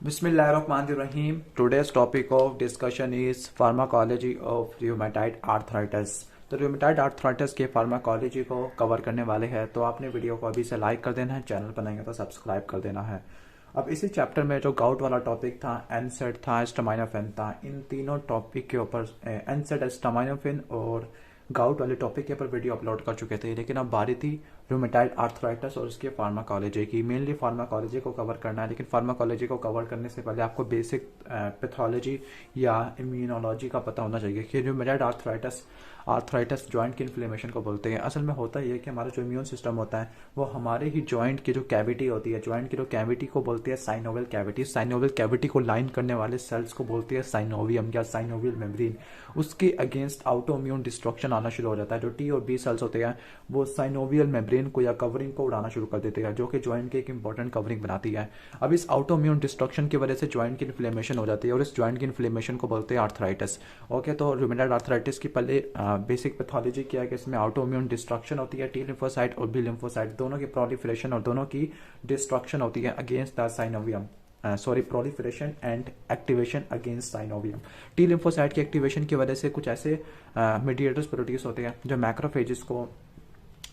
Bismillahirrahmanirrahim. Today's topic of discussion is pharmacology of rheumatoid arthritis. तो rheumatoid arthritis के pharmacology को cover करने वाले हैं, तो आपने वीडियो को अभी से लाइक कर देना है, चैनल बनाएंगे तो सब्सक्राइब कर देना है। अब इसी चैप्टर में जो गाउट वाला टॉपिक था, एनसेड था, एस्टामिनोफेन था, इन तीनों टॉपिक के ऊपर एनसेड, एस्टामिनोफेन और गाउट वाले टॉपिक के ऊपर वीडियो अपलोड कर चुके थे, लेकिन अब बारी थी रूमेटाइड आर्थराइटिस और उसके फार्माकोलॉजी की। मेनली फार्माकोलॉजी को कवर करना है, लेकिन फार्माकोलॉजी को कवर करने से पहले आपको बेसिक पैथोलॉजी या इम्यूनोलॉजी का पता होना चाहिए कि रूमेटाइड आर्थराइटिस जॉइंट की इन्फ्लेमेशन को बोलते हैं। असल में होता यह है कि हमारा जो इम्यून सिस्टम होता है वो हमारे ही जॉइंट की जो कैविटी होती है, जॉइंट की जो कैविटी को बोलती है साइनोवियल कैविटी। साइनोवियल कैविटी को लाइन करने वाले सेल्स को बोलती है साइनोवियम या साइनोवियल मेम्ब्रेन। उसके अगेंस्ट ऑटो इम्यून डिस्ट्रक्शन आना शुरू हो जाता है। जो टी और बी सेल्स होते हैं वो साइनोवियल मेम्ब्रेन को या कवरिंग को उड़ाना शुरू कर देते हैं, जो कि जॉइंट की एक इंपॉर्टेंट कवरिंग बनाती है। अब इस ऑटो इम्यून डिस्ट्रक्शन की वजह से जॉइंट की इन्फ्लेमेशन हो जाती है और इस जॉइंट की इन्फ्लेमेशन को बोलते हैं आर्थराइटिस। ओके, तो रूमेटाइड आर्थराइटिस की पहले बेसिक पैथोलॉजी क्या है कि इसमें ऑटो इम्यून डिस्ट्रक्शन होती है, टी लिम्फोसाइट और बी लिम्फोसाइट दोनों की प्रोलिफरेशन और दोनों की डिस्ट्रक्शन होती है against the synovium. Proliferation and activation against synovium. T lymphocyte की एक्टिवेशन की वजह से कुछ ऐसे मीडिएटर्स प्रोड्यूस होते हैं जो मैक्रोफेजेस को,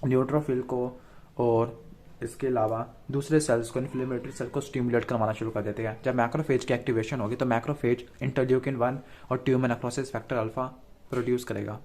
न्यूट्रोफिल को और इसके अलावा दूसरे सेल्स को, इन्फ्लेमेटरी सेल को स्टिमुलेट करवाना शुरू कर देते हैं। जब मैक्रोफेज की एक्टिवेशन होगी तो मैक्रोफेज इंटरल्यूकिन 1 और tumour necrosis factor alpha produce करेगा।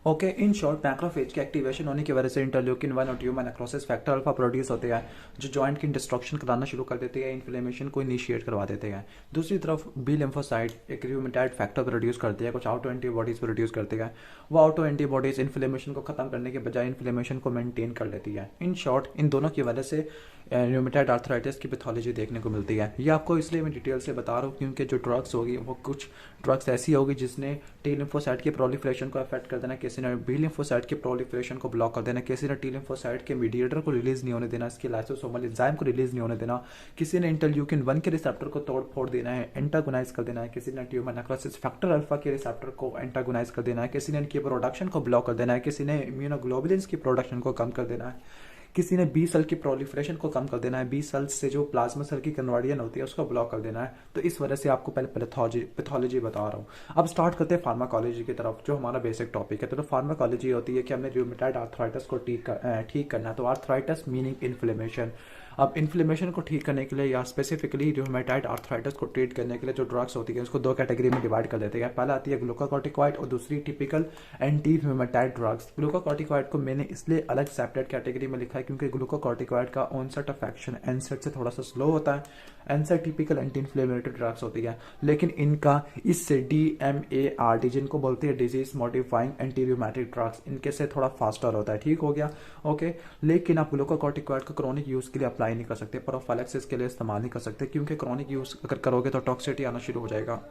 ओके, इन शॉर्ट मैक्रोफेज की एक्टिवेशन होने की वजह से इंटरल्यूकिन 1 और tumour necrosis factor alpha produce होते हैं, जो जॉइंट की डिस्ट्रक्शन कराना शुरू कर देते हैं, इन्फ्लेमेशन को इनिशिएट करवा देते हैं। दूसरी तरफ बी लिम्फोसाइट एक रूमेटाइड फैक्टर प्रोड्यूस करती है, कुछ ऑटो एंटीबॉडीज प्रोड्यूस करती है। वो ऑटो एंटीबॉडीज इन्फ्लेमेशन को खत्म करने के बजाय इन्फ्लेमेशन को मेंटेन कर लेती है। इन शॉर्ट इन दोनों की वजह से रूमेटाइड आर्थराइटिस की पैथोलॉजी देखने को मिलती है। ये आपको इसलिए मैं डिटेल से बता रहा हूँ क्योंकि जो ड्रग्स होगी वो कुछ ड्रग्स ऐसी होगी जिसने टी लिम्फोसाइट की प्रोलिफरेशन को अफेक्ट कर देना, किसी ने बी लिम्फोसाइट के प्रोलिफरेशन को ब्लॉक कर देना, किसी ने टी लिम्फोसाइट के मीडिएटर को रिलीज नहीं होने देना, इसके लाइसोसोमल एंजाइम को रिलीज नहीं होने देना, किसी ने इंटरल्यूकिन 1 के रिसेप्टर को तोड़ फोड़ देना है, एंटागोनाइज कर देना है, किसी ने ट्यूमर नेक्रोसिस फैक्टर अल्फा के रिसेप्टर को एंटागोनाइज कर देना है, किसी ने इनकी प्रोडक्शन को ब्लॉक कर देना है, किसी ने इम्यूनोग्लोबुलिन्स की प्रोडक्शन को कम कर देना है, किसी ने बी सेल की प्रोलिफरेशन को कम कर देना है, बी सेल से जो प्लाज्मा सेल की कन्वर्जन होती है उसको ब्लॉक कर देना है। तो इस वजह से आपको पहले पैथोलॉजी बता रहा हूँ। अब स्टार्ट करते हैं फार्माकोलॉजी की तरफ, जो हमारा बेसिक टॉपिक है। तो फार्माकोलॉजी होती है कि हमने रूमेटाइड आर्थराइटिस को ठीक करना है। तो आर्थराइटिस मीनिंग इन्फ्लेमेशन। अब इन्फ्लेमेशन को ठीक करने के लिए या स्पेसिफिकली रूमेटाइड आर्थराइटिस को ट्रीट करने के लिए जो ड्रग्स होती है उसको दो कैटेगरी में डिवाइड कर देते हैं। पहला आती है ग्लूकोकॉर्टिकॉइड और दूसरी typical anti rheumatoid drugs. Glucocorticoid को मैंने इसलिए अलग सेपरेट कैटेगरी में लिखा है क्योंकि ग्लूकोकॉर्टिकॉइड का ऑनसेट ऑफ एक्शन एनसेट से थोड़ा सा स्लो होता है। एनसेट टिपिकल एंटी इन्फ्लेमेटरी ड्रग्स होती है, लेकिन इनका इससे DMARD जिनको बोलते हैं disease modifying anti rheumatic drugs, इनके से थोड़ा फास्टर होता है। ठीक हो गया, ओके। लेकिन आप ग्लूकोकॉर्टिकॉइड को क्रॉनिक यूज के लिए अप्लाई नहीं कर सकते, प्रोफाइलैक्सिस के लिए इस्तेमाल नहीं कर सकते, क्योंकि क्रॉनिक यूज अगर करोगे तो टॉक्सिसिटी आना शुरू हो जाएगा।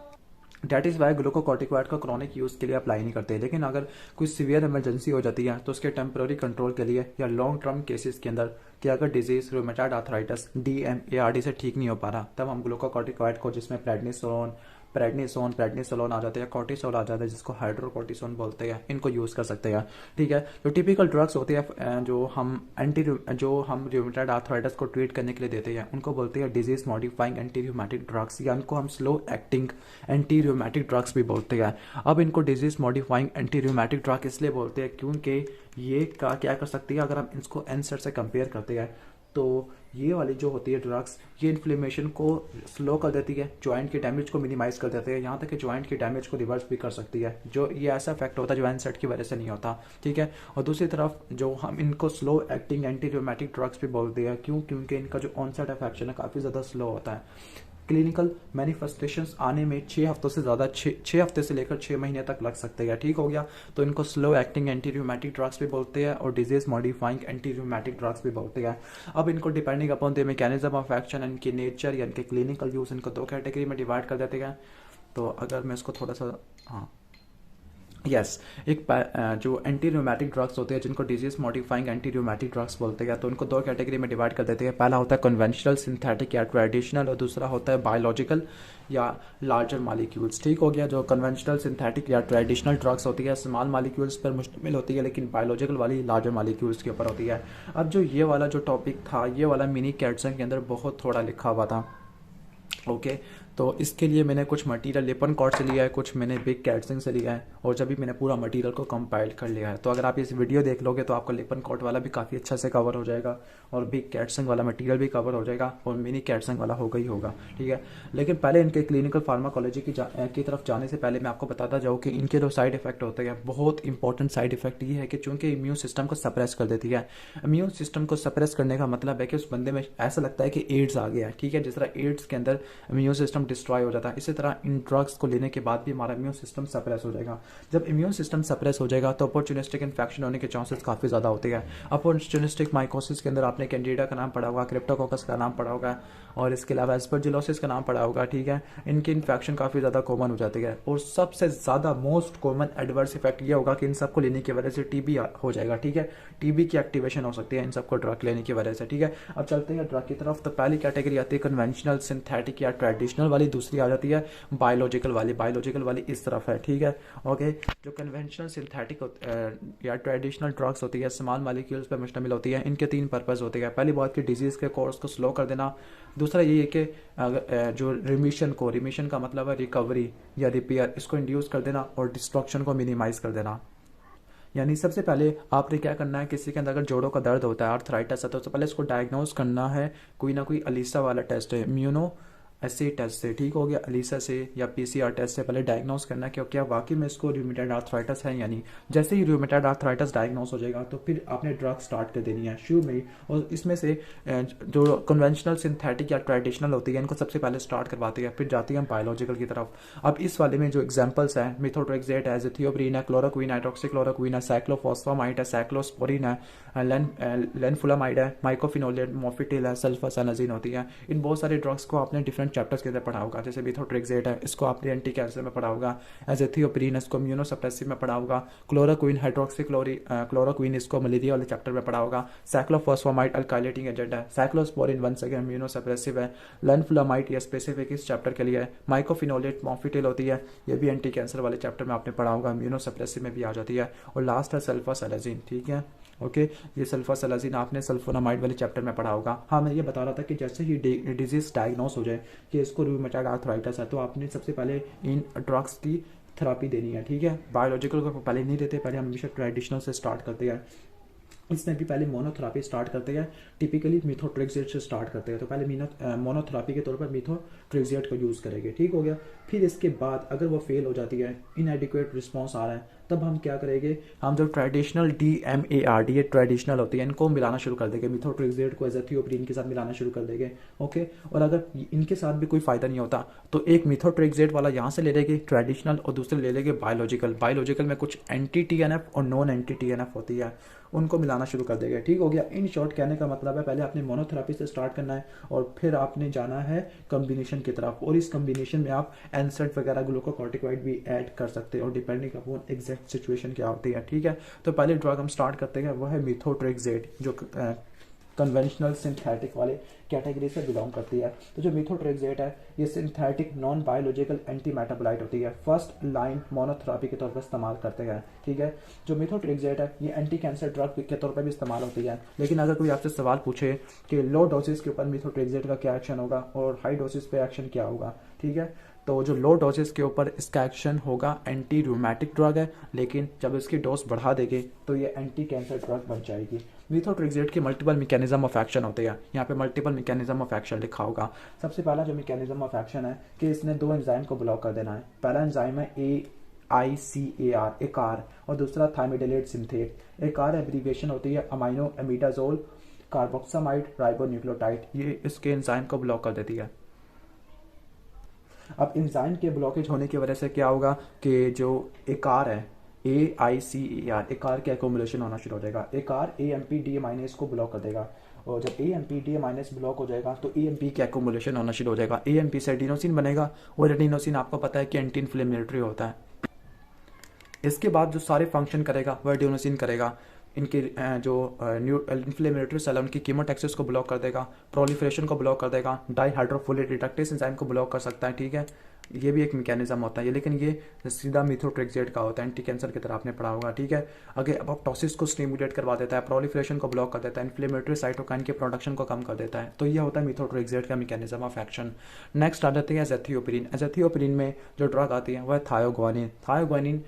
डेट इज वाई ग्लूकोकॉर्टिकॉइड का क्रॉनिक यूज के लिए अप्लाई नहीं करते। लेकिन अगर कोई सीवियर इमरजेंसी हो जाती है तो उसके टेम्पररी कंट्रोल के लिए या लॉन्ग टर्म केसेस के अंदर कि अगर डिजीज रूमेटाइड आर्थराइटिस DMARD से ठीक नहीं हो पा रहा, तब हम ग्लूकोकॉर्टिकॉइड को, जिसमें प्रेडनिसोन आ जाते हैं, कॉर्टिसोल आ जाता है जिसको हाइड्रोकॉर्टिसोन बोलते हैं, इनको यूज कर सकते हैं। ठीक है, जो टिपिकल ड्रग्स होते हैं जो हम रूमेटाइड आर्थराइटिस को ट्रीट करने के लिए देते हैं उनको बोलते हैं disease modifying anti rheumatic drugs, या इनको हम slow acting anti rheumatic drugs भी बोलते हैं। अब इनको disease modifying anti rheumatic drug इसलिए बोलते हैं क्योंकि ये क्या कर सकती है, अगर हम इसको एनसेट से कंपेयर करते हैं तो ये वाली जो होती है ड्रग्स, ये इन्फ्लेमेशन को स्लो कर देती है, जॉइंट के डैमेज को मिनिमाइज कर देते हैं, यहाँ तक कि जॉइंट के डैमेज को रिवर्स भी कर सकती है। जो ये ऐसा इफेक्ट होता है जो एनसेट की वजह से नहीं होता। ठीक है, और दूसरी तरफ जो हम इनको slow acting anti rheumatic drugs भी बोलते हैं, क्योंकि इनका जो ऑनसेट ऑफ एक्शन है काफ़ी ज़्यादा स्लो होता है। क्लिनिकल मैनिफेस्टेशंस आने में 6 हफ्तों से ज़्यादा 6 हफ्ते से लेकर 6 महीने तक लग सकते हैं। ठीक हो गया, तो इनको slow acting anti rheumatic drugs भी बोलते हैं और disease modifying anti rheumatic drugs भी बोलते हैं। अब इनको depending upon the mechanism of action, इनकी नेचर या इनके क्लिनिकल यूज, इनको दो कैटेगरी में डिवाइड कर देते हैं। तो अगर मैं इसको थोड़ा सा एक जो एंटी रूमेटिक ड्रग्स होते हैं जिनको disease modifying anti rheumatic drugs बोलते हैं, तो उनको दो कैटेगरी में डिवाइड कर देते हैं। पहला होता है कन्वेंशनल सिंथेटिक या ट्रेडिशनल और दूसरा होता है बायोलॉजिकल या लार्जर मॉलिक्यूल्स। ठीक हो गया, जो कन्वेंशनल सिंथेटिक या ट्रेडिशनल ड्रग्स होती है स्मॉल मॉलिक्यूल्स पर मुश्तमिल होती है, लेकिन बायोलॉजिकल वाली लार्जर मॉलिक्यूल्स के ऊपर होती है। अब जो ये वाला जो टॉपिक था, ये वाला मिनी कैट्सन के अंदर बहुत थोड़ा लिखा हुआ था, ओके। तो इसके लिए मैंने कुछ मटेरियल लिपन कॉर्ड से लिया है, कुछ मैंने बिग कैटसिंग से लिया है, और जब भी मैंने पूरा मटेरियल को कंपाइल कर लिया है, तो अगर आप इस वीडियो देख लोगे तो आपको लिपन कॉर्ड वाला भी काफ़ी अच्छा से कवर हो जाएगा, और बिग कैटसिंग वाला मटेरियल भी कवर हो जाएगा, और मिनी कैटसिंग वाला होगा ही होगा, ठीक है। लेकिन पहले इनके क्लिनिकल फार्माकोलॉजी की तरफ जाने से पहले मैं आपको बताता जाऊँ कि इनके जो साइड इफेक्ट होते हैं, बहुत इंपॉर्टेंट साइड इफेक्ट ये है कि चूंकि इम्यून सिस्टम को सप्रेस कर देती है। इम्यून सिस्टम को सप्रेस करने का मतलब है कि उस बंदे में ऐसा लगता है कि एड्स आ गया है, ठीक है। जिस तरह एड्स के अंदर इम्यून सिस्टम डिस्ट्रॉय हो जाता है, इसी तरह इन ड्रग्स को लेने के बाद भी हमारा इम्यून सिस्टम सप्रेस हो जाएगा। जब इम्यून सिस्टम सप्रेस हो जाएगा तो अपॉर्चुनिस्टिक इन्फेक्शन होने के चांसेस काफ़ी ज़्यादा होते हैं। अपॉर्चुनिस्टिक माइकोसिस के अंदर आपने कैंडिडा का नाम पढ़ा होगा, क्रिप्टोकोकस का नाम पढ़ा होगा, और इसके अलावा एस्परजिलोसिस का नाम पढ़ा होगा, ठीक है। इनकी इन्फेक्शन काफ़ी ज़्यादा कॉमन हो जाती है, और सबसे ज़्यादा मोस्ट कॉमन एडवर्स इफेक्ट ये होगा कि इन सबको लेने की वजह से टीबी हो जाएगा, ठीक है। टीबी की एक्टिवेशन हो सकती है इन सबको ड्रग लेने की वजह से, ठीक है। अब चलते हैं ड्रग की तरफ। तो पहली कैटेगरी आती है कन्वेंशनल सिंथेटिक या ट्रेडिशनल वाली, दूसरी आ जाती है बायोलॉजिकल वाली। बायोलॉजिकल वाली इस तरफ है, ठीक है, ओके। जो कन्वेंशनल सिंथेटिक या ट्रेडिशनल ड्रग्स होती है, स्मॉल मॉलिक्यूल्स पर मुश्तमिल होती है। इनके 3 पर्पस होते हैं। पहली बात कि डिजीज़ के कोर्स को स्लो कर देना, दूसरा ये है कि जो रिमिशन का मतलब है रिकवरी या रिपेयर, इसको इंड्यूस कर देना, और डिस्ट्रक्शन को मिनिमाइज कर देना। यानी सबसे पहले आपने क्या करना है, किसी के अंदर अगर जोड़ों का दर्द होता है, आर्थराइटिस है, तो सबसे पहले इसको डायग्नोज करना है कोई ना कोई अलीसा वाला टेस्ट है, इम्यूनो एसे टेस्ट से, ठीक हो गया, अलीसा से या पीसीआर टेस्ट से पहले डायग्नोस करना है कि क्या वाकई में इसको रूमेटॉइड आर्थराइटिस है या नहीं। जैसे ही रूमेटॉइड आर्थराइटिस डायग्नोस हो जाएगा तो फिर आपने ड्रग स्टार्ट कर देनी है शुरू में ही। और इसमें से जो कन्वेंशनल सिंथेटिक या ट्रेडिशनल होती है, इनको सबसे पहले स्टार्ट करवाते हैं, फिर जाती है बायोलॉजिकल की तरफ। अब इस वाले में जो एग्जाम्पल्स हैं, मिथोट्रेक्सेट है, एथियोप्रीन है, क्लोरोक्वीन, हाइड्रोक्सीक्लोरोक्वीन है, साइक्लोफॉस्फामाइड है, साइक्लोस्पोरिन है, लेनफुलामाइड है, माइकोफिनोलेट, मॉफिटिल है, सल्फासानाजिन होती है। इन बहुत सारे ड्रग्स को आपने डिफरेंट चैप्टर्स के अंदर पढ़ा होगा। जैसे मिथोट्रेक्सेट है, इसको आपने एंटी कैंसर में पढ़ा होगा, एथियोप्रीन इसको इम्यूनोसप्रेसिव में पढ़ा होगा, क्लोरोक्वीन क्लोरोक्वीन इसको मलेरिया वाले चैप्टर में पढ़ा होगा, साइक्लोफॉस्फामाइड अल्काइलेटिंग एजेंट है, साइक्लोस्पोरिन वंस अगेन इम्यूनोसप्रेसिव है, लेनफुलामाइड ये स्पेसिफिक इस चैप्टर के लिए है, माइकोफिनोलेट मॉफिटिल होती है, ये भी एंटी कैंसर वाले चैप्टर में आपने पढ़ा होगा, इम्यूनोसप्रेसिव में भी आ जाती है, और लास्ट है सल्फासालाजिन, ठीक है, ओके। ये सल्फासालाजिन आपने सल्फोनामाइड वाले चैप्टर में पढ़ा होगा। हाँ, मैं ये बता रहा था कि जैसे ही डिजीज डायग्नोस हो जाए कि इसको रूमेटॉइड आर्थराइटिस है, तो आपने सबसे पहले इन ड्रग्स की थेरेपी देनी है, ठीक है। बायोलॉजिकल को पहले नहीं देते, पहले हम हमेशा ट्रेडिशनल से स्टार्ट करते हैं। इसमें भी पहले मोनोथेरापी स्टार्ट करते हैं, टिपिकली मिथोट्रेक्सेट से स्टार्ट करते हैं। तो पहले मोनोथेरापी के तौर पर मिथोट्रेक्सेट को यूज़ करेंगे, ठीक हो गया। फिर इसके बाद अगर वो फेल हो जाती है, इनएडिक्वेट रिस्पॉन्स आ रहा है, तब हम क्या करेंगे, हम जो ट्रेडिशनल DMARD ये ट्रेडिशनल होती है, इनको मिलाना शुरू कर देंगे, मिथोट्रेक्सेट को एथियोप्रीन के साथ मिलाना शुरू कर देंगे, ओके। और अगर इनके साथ भी कोई फायदा नहीं होता तो एक मिथोट्रेक्सेट वाला यहाँ से ले लेंगे ट्रेडिशनल, और दूसरे ले लेंगे बायोलॉजिकल। बायोलॉजिकल में कुछ एंटी TNF और नॉन एंटी TNF होती है, उनको मिलाना शुरू कर देगा, ठीक हो गया। इन शॉर्ट कहने का मतलब है पहले आपने मोनोथेरापी से स्टार्ट करना है, और फिर आपने जाना है कॉम्बिनेशन की तरफ, और इस कॉम्बिनेशन में आप एनसेड वगैरह ग्लूकोकॉर्टिकॉइड भी ऐड कर सकते हैं, और डिपेंडिंग अपॉन एग्जैक्ट सिचुएशन क्या होती है, ठीक है। तो पहले ड्रग हम स्टार्ट करते हैं, वह है मिथोट्रेक्सेट, जो कन्वेंशनल सिंथेटिक वाले कैटेगरी से बिलोंग करती है। तो जो मिथोट्रेक्सेट है, ये synthetic non biological anti metabolite होती है, फर्स्ट लाइन मोनोथेरापी के तौर पर इस्तेमाल करते हैं, ठीक है। जो मिथोट्रेक्सेट है, ये एंटी कैंसर ड्रग के तौर पर भी इस्तेमाल होती है। लेकिन अगर कोई आपसे सवाल पूछे कि लो डोसेस के ऊपर मिथोट्रेक्सेट का क्या एक्शन होगा और हाई डोसेस पे एक्शन क्या होगा, ठीक है, तो जो लो डोसेस के ऊपर इसका एक्शन होगा एंटी रूमेटिक ड्रग है, लेकिन जब इसकी डोज बढ़ा देंगे तो ये एंटी कैंसर ड्रग बन जाएगी। मिथोट्रेक्सेट की मल्टीपल मैकेनिज्म ऑफ एक्शन होते हैं, यहाँ पे मल्टीपल मैकेनिज्म ऑफ एक्शन लिखा होगा। सबसे पहला जो मैकेनिज्म ऑफ एक्शन है कि इसने 2 एंजाइम को ब्लॉक कर देना है। पहला एंजाइम है AICAR एकार, और दूसरा थाइमिडाइलेट सिंथेट। एकार एब्रीविएशन होती है अमाइनो एमिडाजोल कार्बोक्सामाइड राइबोन्यूक्लियोटाइड, ये इसके एंजाइम को ब्लॉक कर देती है। अब एंजाइम के ब्लॉकेज होने की वजह से क्या होगा कि जो एकार है AICAR एकार के एक्यूमुलेशन होना शुरू हो जाएगा। एकार AMPDA- को ब्लॉक कर देगा, और जब AMPDA- ब्लॉक हो जाएगा तो AMP के एक्यूमुलेशन होना शुरू हो जाएगा। AMP से एडिनोसिन बनेगा, और एडिनोसिन आपको पता है कि एंटी इन्फ्लेमेटरी होता है। इसके बाद जो सारे फंक्शन करेगा वह एडिनोसिन करेगा। इनके जो इन्फ्लेमेटरी सेल उनकी कीमोटैक्सिस को ब्लॉक कर देगा, प्रोलिफरेशन को ब्लॉक कर देगा, डाईहाइड्रोफोलेट रिडक्टेस एंजाइम को ब्लॉक कर सकता है, ठीक है। ये भी एक मैकेनिज्म होता है ये, लेकिन ये सीधा मिथोट्रेक्सेट का होता है, एंटी कैंसर की तरह आपने पढ़ा होगा, ठीक है। आगे अपॉप्टोसिस को स्टिमुलेट करवा देता है, प्रोलिफरेशन को ब्लॉक कर देता है, इन्फ्लेमेटरी साइटोकाइन के प्रोडक्शन को कम कर देता है। तो ये होता है मिथोट्रेक्सेट का मैकेनिज्म ऑफ एक्शन। नेक्स्ट आ जाती है एज़ेथियोप्रिन। एज़ेथियोप्रिन में जो ड्रग आती है वह है थायोग्वानिन। थायोग्वानिन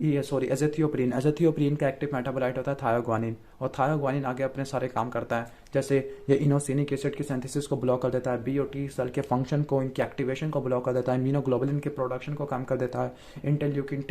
ये सॉरी एज़ेथियोप्रिन। एज़ेथियोप्रिन का एक्टिव मेटाबोलाइट होता है थायोग्वानिन, और थायोग्वानिन आगे अपने सारे काम करता है, जैसे ये इनोसिनिक एसिड की सिंथेसिस को ब्लॉक कर देता है, बीओटी सेल के फंक्शन को, इनकी एक्टिवेशन को ब्लॉक कर देता है, इम्यूनोग्लोबुलिन के प्रोडक्शन को कम कर देता है, इंटरल्यूकिन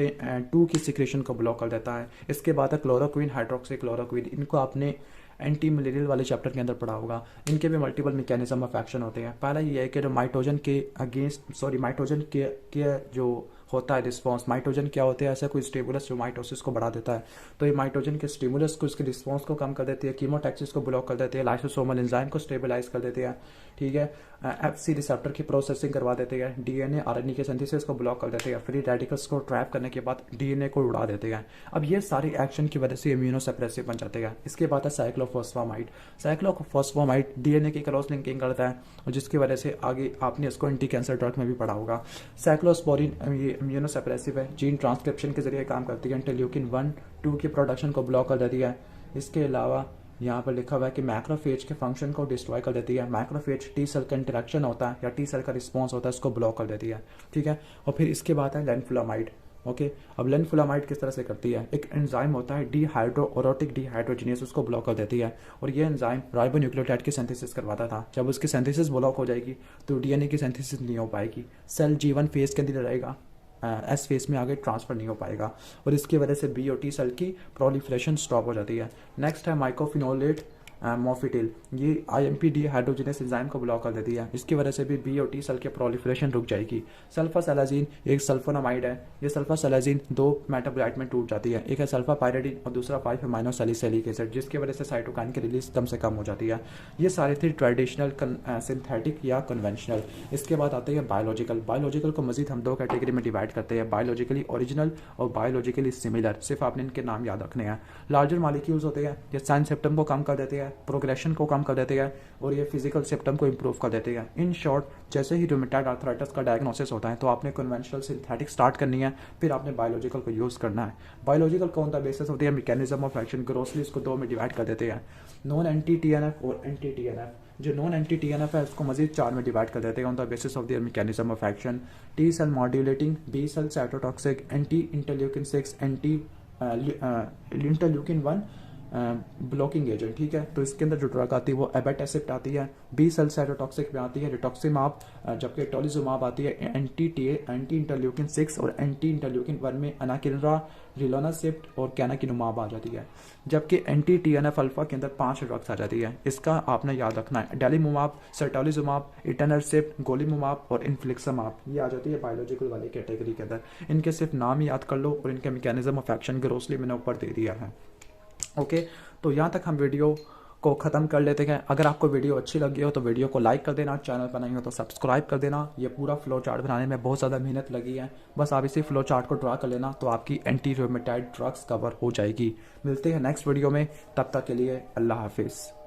2 की सिक्रेशन को ब्लॉक कर देता है। इसके बाद है क्लोरोक्विन, हाइड्रोक्सी क्लोरोक्विन। इनको आपने एंटी मलेरियल वाले चैप्टर के अंदर पढ़ा होगा। इनके भी मल्टीपल मैकेनिज्म ऑफ एक्शन होते हैं। पहला ये है कि जो माइटोजन के अगेंस्ट माइटोजन के जो होता है रिस्पॉन्स, माइटोजन क्या होते हैं, ऐसा कोई स्टिमुलस जो माइटोसिस को बढ़ा देता है, तो ये माइटोजन के स्टिमुलस को, इसके रिस्पॉन्स को कम कर देती है, कीमोटैक्सिस को ब्लॉक कर देती है, लाइसोसोमल एंजाइम को स्टेबलाइज कर देती है, ठीक है। एफसी रिसेप्टर की प्रोसेसिंग करवा देते हैं, डीएनए आरएनए के सिंथेसिस को ब्लॉक कर देते हैं, फ्री रेडिकल्स को ट्रैप करने के बाद डीएनए को उड़ा देते हैं। अब ये सारी एक्शन की वजह से इम्यूनोसप्रेसिव बन जाते हैं। इसके बाद है साइक्लोफॉस्फामाइड। साइक्लोफॉस्फामाइड डीएनए की क्रॉस लिंकिंग करता है, और जिसकी वजह से आगे आपने इसको एंटी कैंसर ड्रग में भी पढ़ा होगा। साइक्लोस्पोरिन ये इम्यूनोसप्रेसिव है, जीन ट्रांसक्रिप्शन के जरिए काम करती है, इंटरल्यूकिन 1-2 की प्रोडक्शन को ब्लॉक कर देती है। इसके अलावा यहाँ पर लिखा हुआ है कि मैक्रोफेज के फंक्शन को डिस्ट्रॉय कर देती है। मैक्रोफेज टी सेल का इंटरेक्शन होता है या टी सेल का रिस्पॉन्स होता है, इसको ब्लॉक कर देती है, ठीक है। और फिर इसके बाद है लेनफ्लोमाइड। ओके, अब लेनफ्लोमाइड किस तरह से करती है, एक एंजाइम होता है डीहाइड्रोओरोटिक डिहाइड्रोजिनेस, उसको ब्लॉक कर देती है, और ये एंजाइम राइबोन्यूक्लियोटाइड की सिंथेसिस करवाता था। जब उसकी सिंथेसिस ब्लॉक हो जाएगी तो डीएनए की सिंथेसिस नहीं हो पाएगी, सेल G1 फेज के अंदर रहेगा, एस फेस में आगे ट्रांसफर नहीं हो पाएगा, और इसकी वजह से बीओटी सेल की प्रोलिफरेशन स्टॉप हो जाती है। नेक्स्ट है माइकोफिनोलेट मोफिटिल। ये आईएमपी डिहाइड्रोजिनेस एंजाइम को ब्लॉक कर देती है, इसकी वजह से भी बीओटी सेल के प्रोलिफरेशन रुक जाएगी। सल्फासेलाजीन एक सल्फोनामाइड है, ये सल्फासेलाजीन 2 मेटाबोलाइट में टूट जाती है, एक है सल्फापायरिडीन और दूसरा 5-अमाइनोसैलिसिलिक एसिड, जिसकी वजह से साइटोकाइन की रिलीज कम से कम हो जाती है। ये सारे थे ट्रेडिशनल, सिंथेटिक या कन्वेंशनल। इसके बाद आते हैं बायोलॉजिकल। बायोलॉजिकल को मजीद हम 2 कैटेगरी में डिवाइड करते हैं, बायोलॉजिकली ओरिजिनल और बायोलॉजिकली सिमिलर। सिर्फ आपने इनके नाम याद रखने हैं। लार्जर मॉलिक्यूल्स होते हैं, ये साइन सिम्टम को कम कर देते हैं, प्रोग्रेशन को कम कर देते हैं, और ये फिजिकल सिम्टम को इंप्रूव कर देते हैं। इन शॉर्ट, जैसे ही रूमेटॉइड आर्थराइटिस का डायग्नोसिस होता है तो आपने कन्वेंशनल सिंथेटिक स्टार्ट करनी है, फिर आपने बायोलॉजिकल को यूज करना है। बायोलॉजिकल कौन सा बेसिस होती है, मैकेनिज्म ऑफ एक्शन। ग्रोसली इसको 2 में डिवाइड कर देते हैं, नॉन एंटी टीएनएफ और एंटी टीएनएफ। जो नॉन एंटी टीएनएफ है उसको मजीद 4 में डिवाइड कर देते हैं on the basis of their mechanism of action. T cell modulating, B cell cytotoxic, anti interleukin 6, anti interleukin 1 blocking agent, ठीक है। तो इसके अंदर जो ड्रग आती है वो एबेटासिप्ट आती है, बी सेल साइटोटॉक्सिक में आती है रिटोक्सिमाब, जबकि टोलिजुमाब आती है एंटी इंटरल्यूकिन 6, और एंटी इंटरल्यूकिन 1 में अनाकिनरा, रिलोनासिप्ट और कैनाकिनुमाब आ जाती है। जबकि एंटी टीएनएफ अल्फा के अंदर 5 ड्रग्स आ जाती है। इसका आपने याद रखना है, डेलीमुमाब, सर्टोलिजुमाब, इटनरसिप्ट, गोलीमुमाब और इन्फ्लिक्सामाब, ये आ जाती है बायोलॉजिकल वाली कैटेगरी के अंदर। इनके सिर्फ नाम ही याद कर लो, और इनके मैकेनिज्म ऑफ एक्शन ग्रोसली मैंने ऊपर दे दिया है। ओके, तो यहाँ तक हम वीडियो को ख़त्म कर लेते हैं। अगर आपको वीडियो अच्छी लगी हो तो वीडियो को लाइक कर देना, चैनल पर नहीं हो तो सब्सक्राइब कर देना। ये पूरा फ्लो चार्ट बनाने में बहुत ज़्यादा मेहनत लगी है, बस आप इसी फ्लो चार्ट को ड्रा कर लेना तो आपकी एंटी रूमेटॉइड ड्रग्स कवर हो जाएगी। मिलते हैं नेक्स्ट वीडियो में, तब तक के लिए अल्लाह हाफिज़।